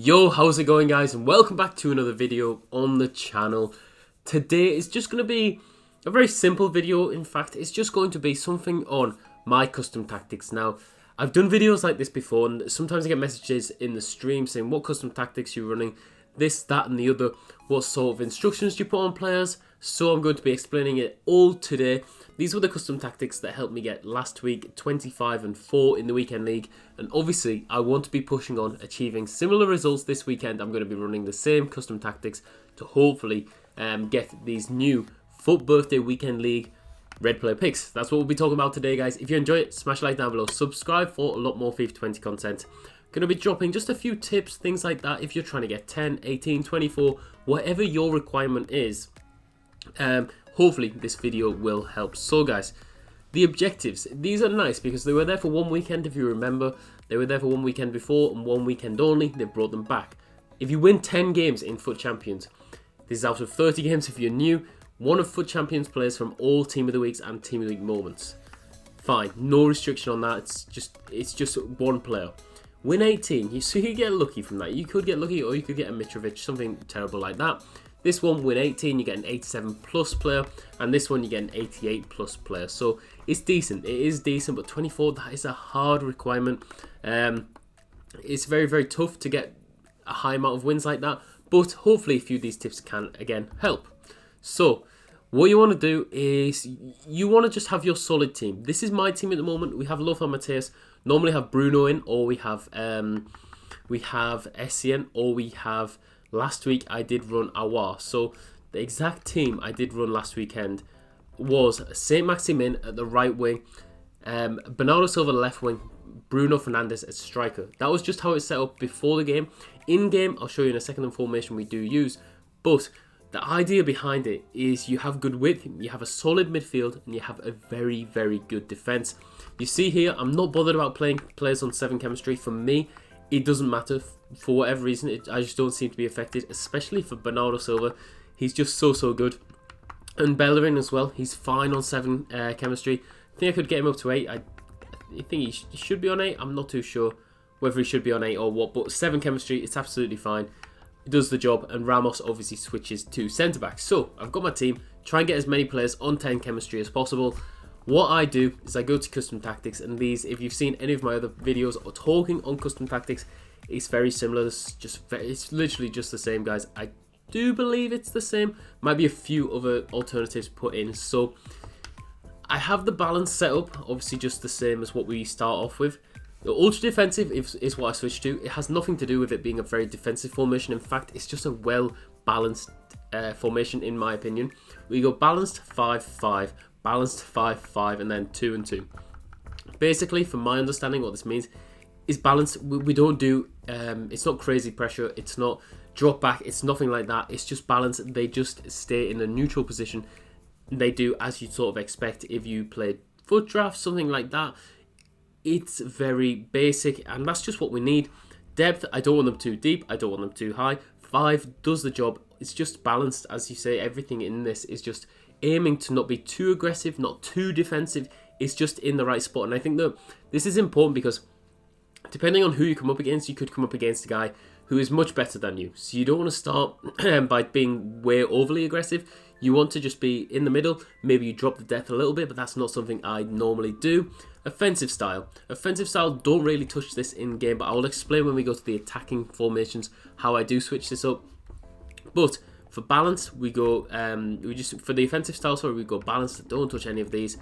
Yo, how's it going, guys, and welcome back to another video on the channel. Today is just going to be a very simple video. In fact, it's just going to be something on my custom tactics. Now, I've done videos like this before, and sometimes I get messages in the stream saying what custom tactics you're running, this, that, and the other, what sort of instructions do you put on players. So I'm going to be explaining it all today. These were the custom tactics that helped me get last week 25-4 in the weekend league, and obviously I want to be pushing on achieving similar results this weekend. I'm going to be running the same custom tactics to hopefully get these new FUT birthday weekend league red player picks. That's what we'll be talking about today, guys. If you enjoy it, smash a like down below, subscribe for a lot more FIFA 20 content. Going to be dropping just a few tips, things like that, if you're trying to get 10, 18, 24, whatever your requirement is. Hopefully this video will help. So guys, the objectives, these are nice because they were there for one weekend. If you remember, they were there for one weekend before and one weekend only. They brought them back. If you win 10 games in FUT Champions, this is out of 30 games if you're new, one of FUT Champions players from all Team of the Weeks and Team of the Week moments. Fine, no restriction on that. It's just one player. Win 18, so you could get lucky from that. You could get lucky, or you could get a Mitrovic, something terrible like that. This one, win 18, you get an 87 plus player, and this one you get an 88 plus player. So it's decent. It is decent, but 24, that is a hard requirement. It's very, very tough to get a high amount of wins like that, but hopefully a few of these tips can, again, help. So what you want to do is you want to just have your solid team. This is my team at the moment. We have Lothar Matthäus, normally have Bruno in, or we have Essien, or we have... Last week I did run Awar, so the exact team I did run last weekend was Saint Maximin at the right wing, Bernardo Silva left wing, Bruno Fernandes as striker. That was just how it's set up before the game. In game, I'll show you in a second the formation we do use, but the idea behind it is you have good width, you have a solid midfield, and you have a very, very good defence. You see here, I'm not bothered about playing players on 7 chemistry. For me, it doesn't matter. For whatever reason, I just don't seem to be affected, especially for Bernardo Silva. He's just so good. And Bellerin as well, he's fine on 7 chemistry. I think I could get him up to 8. I think he should be on 8. I'm not too sure whether he should be on 8 or what, but 7 chemistry, it's absolutely fine. It does the job, and Ramos obviously switches to centre-back. So, I've got my team. Try and get as many players on 10 chemistry as possible. What I do is I go to custom tactics, and these, if you've seen any of my other videos or talking on custom tactics, it's very similar. It's literally just the same, guys. I do believe it's the same. Might be a few other alternatives put in. So I have the balance set up, obviously just the same as what we start off with. The ultra defensive is what I switched to. It has nothing to do with it being a very defensive formation. In fact, it's just a well balanced formation in my opinion. We go balanced 5-5, balanced 5-5, and then 2 and 2. Basically, from my understanding, what this means is balance. We don't do it's not crazy pressure, it's not drop back, it's nothing like that. It's just balance. They just stay in a neutral position. They do as you sort of expect if you played FUT draft, something like that. It's very basic, and that's just what we need. Depth, I don't want them too deep, I don't want them too high. 5 does the job. It's just balanced, as you say. Everything in this is just aiming to not be too aggressive, not too defensive. It's just in the right spot, and I think that this is important because depending on who you come up against, you could come up against a guy who is much better than you. So you don't want to start by being way overly aggressive. You want to just be in the middle. Maybe you drop the depth a little bit, but that's not something I normally do. Offensive style. Offensive style, don't really touch this in game, but I will explain when we go to the attacking formations how I do switch this up. But for balance, we go for the offensive style, sorry, we go balanced. Don't touch any of these.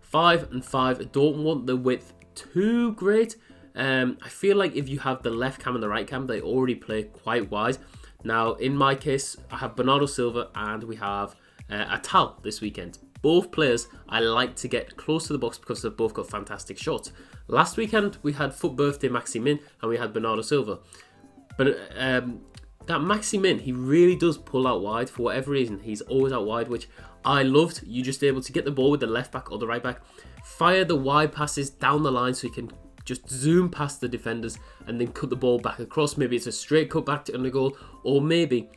5 and 5. Don't want the width too great. I feel like if you have the left cam and the right cam, they already play quite wide. Now, in my case, I have Bernardo Silva and we have Atal this weekend. Both players I like to get close to the box because they've both got fantastic shots. Last weekend, we had FUT birthday Maximin and we had Bernardo Silva. But that Maximin, he really does pull out wide for whatever reason. He's always out wide, which I loved. You're just able to get the ball with the left back or the right back, fire the wide passes down the line so you can just zoom past the defenders and then cut the ball back across. Maybe it's a straight cut back to under goal, or maybe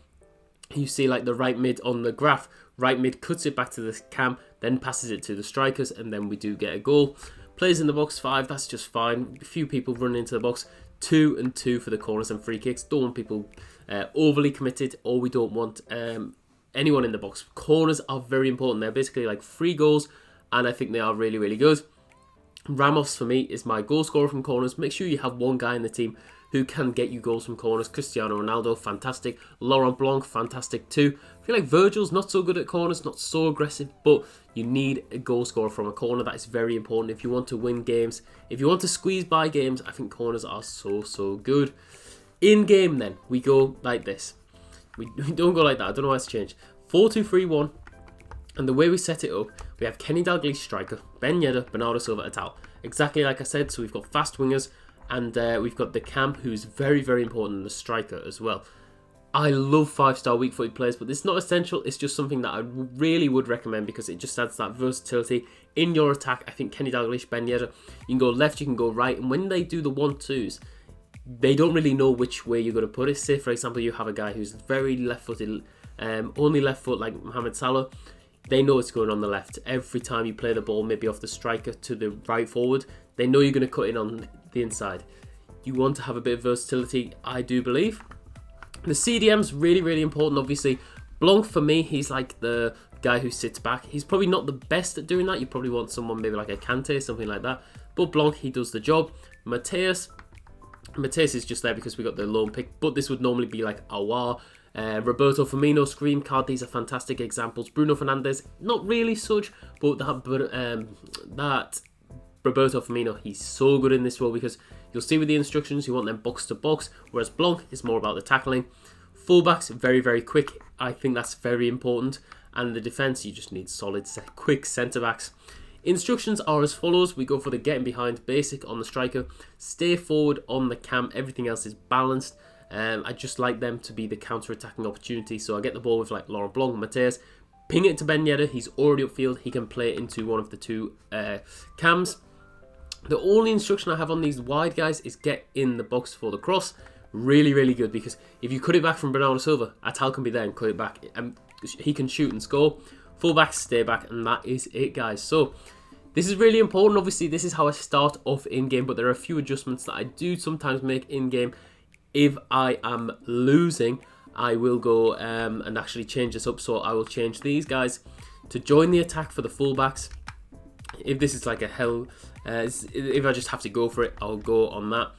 you see like the right mid on the graph. Right mid cuts it back to the cam, then passes it to the strikers, and then we do get a goal. Players in the box 5, that's just fine. A few people running into the box. 2 and 2 for the corners and free kicks. Don't want people overly committed, or we don't want anyone in the box. Corners are very important. They're basically like free goals, and I think they are really, really good. Ramos, for me, is my goal scorer from corners. Make sure you have one guy in the team who can get you goals from corners. Cristiano Ronaldo, fantastic. Laurent Blanc, fantastic too. I feel like Virgil's not so good at corners, not so aggressive, but you need a goal scorer from a corner. That is very important if you want to win games. If you want to squeeze by games, I think corners are so, so good. In game then, we go like this. We don't go like that. I don't know why it's changed. 4-2-3-1. And the way we set it up, we have Kenny Dalglish striker, Ben Yedder, Bernardo Silva at tal. Exactly like I said, so we've got fast wingers, and we've got the cam, who's very, very important, the striker as well. I love 5-star weak-footed players, but it's not essential. It's just something that I really would recommend because it just adds that versatility in your attack. I think Kenny Dalglish, Ben Yedder, you can go left, you can go right, and when they do the 1-2s, they don't really know which way you're going to put it. Say, for example, you have a guy who's very left-footed, only left foot like Mohamed Salah. They know it's going on the left. Every time you play the ball, maybe off the striker to the right forward, they know you're going to cut in on the inside. You want to have a bit of versatility, I do believe. The CDM's really, really important, obviously. Blanc, for me, he's like the guy who sits back. He's probably not the best at doing that. You probably want someone maybe like a Kante, something like that. But Blanc, he does the job. Mateus is just there because we got the loan pick, but this would normally be like Aouar. Roberto Firmino, Scream Card, these are fantastic examples. Bruno Fernandes, not really such, but that Roberto Firmino, he's so good in this role because you'll see with the instructions, you want them box to box, whereas Blanc is more about the tackling. Fullbacks, very, very quick. I think that's very important. And the defence, you just need solid, quick centre-backs. Instructions are as follows. We go for the getting behind, basic on the striker, stay forward on the cam, everything else is balanced. I just like them to be the counter-attacking opportunity. So I get the ball with like Laurent Blanc, Mateus, ping it to Ben Yedder. He's already upfield. He can play it into one of the two cams. The only instruction I have on these wide guys is get in the box for the cross. Really, really good because if you cut it back from Bernardo Silva, Atal can be there and cut it back. He can shoot and score. Fullbacks stay back, and that is it, guys. So this is really important. Obviously, this is how I start off in-game, but there are a few adjustments that I do sometimes make in-game. If I am losing, I will go and actually change this up. So I will change these guys to join the attack for the fullbacks. If this is like a hell, if I just have to go for it, I'll go on that.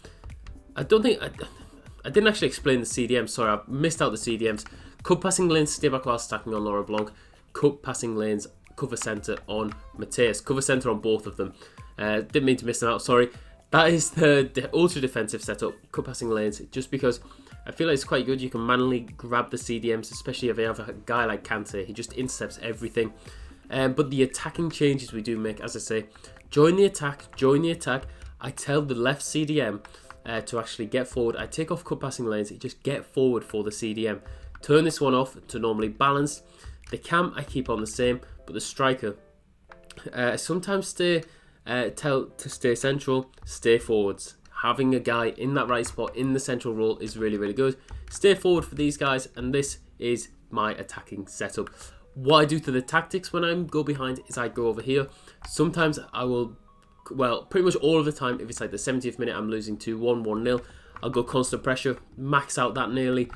I don't think, I didn't actually explain the CDM. Sorry, I missed out the CDMs. Cut passing lanes, stay back while stacking on Laurent Blanc. Cut passing lanes, cover centre on Mateus. Cover centre on both of them. Didn't mean to miss them out, sorry. That is the ultra defensive setup, cut passing lanes, just because I feel like it's quite good. You can manually grab the CDMs, especially if you have a guy like Kante. He just intercepts everything. But the attacking changes we do make, as I say, join the attack. I tell the left CDM to actually get forward. I take off cut passing lanes, just get forward for the CDM. Turn this one off to normally balanced. The cam I keep on the same, but the striker sometimes stay tell to stay central, stay forwards. Having a guy in that right spot in the central role is really, really good. Stay forward for these guys, and this is my attacking setup. What I do to the tactics when I go behind is I go over here. Sometimes I will, well, pretty much all of the time, if it's like the 70th minute, I'm losing 2-1, 1-0, I'll go constant pressure, max out that nearly,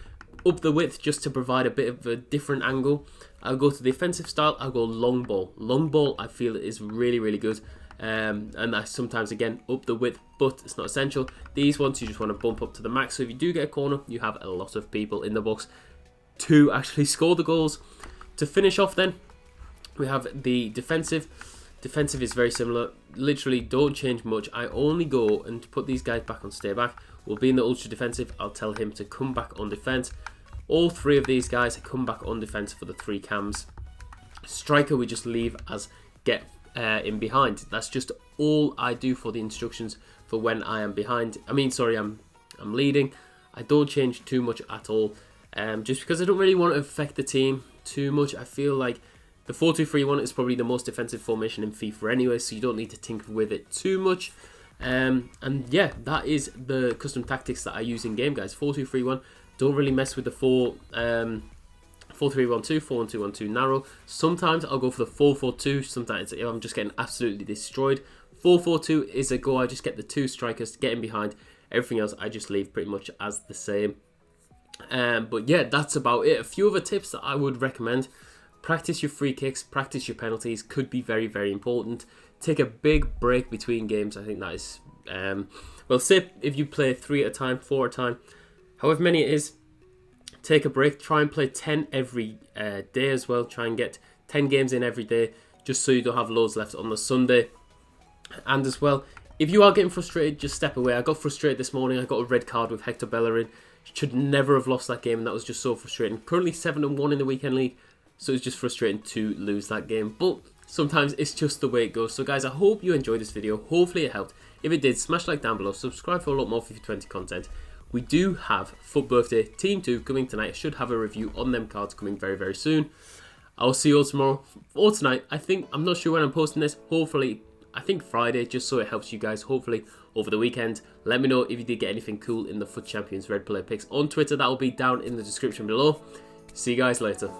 up the width just to provide a bit of a different angle. I'll go to the offensive style, I'll go long ball. Long ball I feel is really, really good. And I sometimes, again, up the width, but it's not essential. These ones you just want to bump up to the max. So if you do get a corner, you have a lot of people in the box to actually score the goals. To finish off then, we have the defensive. Defensive is very similar. Literally don't change much. I only go and put these guys back on stay back. We'll be in the ultra defensive. I'll tell him to come back on defense. All three of these guys come back on defense for the three cams. Striker we just leave as get in behind. That's just all I do for the instructions for when I am behind. I'm leading. I don't change too much at all, just because I don't really want to affect the team too much. I feel like the 4-2-3-1 is probably the most defensive formation in FIFA anyway, so you don't need to tinker with it too much. And yeah, that is the custom tactics that I use in game, guys. 4-2-3-1. Don't really mess with the 4-3-1-2, 4-1-2-1-2 narrow. Sometimes I'll go for the 4-4-2. Sometimes if I'm just getting absolutely destroyed. 4-4-2 is a go. I just get the two strikers, get in behind. Everything else I just leave pretty much as the same. But yeah, that's about it. A few other tips that I would recommend. Practice your free kicks, practice your penalties, could be very, very important. Take a big break between games. I think that is, well, say if you play 3 at a time, 4 at a time, however many it is, take a break. Try and play 10 every day as well. Try and get 10 games in every day, just so you don't have loads left on the Sunday. And as well, if you are getting frustrated, just step away. I got frustrated this morning. I got a red card with Hector Bellerin. Should never have lost that game, and that was just so frustrating. Currently 7-1 in the weekend league, so it's just frustrating to lose that game. But sometimes it's just the way it goes. So guys, I hope you enjoyed this video. Hopefully it helped. If it did, smash like down below. Subscribe for a lot more FIFA 20 content. We do have FUT Birthday Team 2 coming tonight. I should have a review on them cards coming very, very soon. I'll see you all tomorrow. Or tonight, I think. I'm not sure when I'm posting this. Hopefully, I think Friday, just so it helps you guys. Hopefully, over the weekend. Let me know if you did get anything cool in the FUT Champions Red Player picks on Twitter. That will be down in the description below. See you guys later.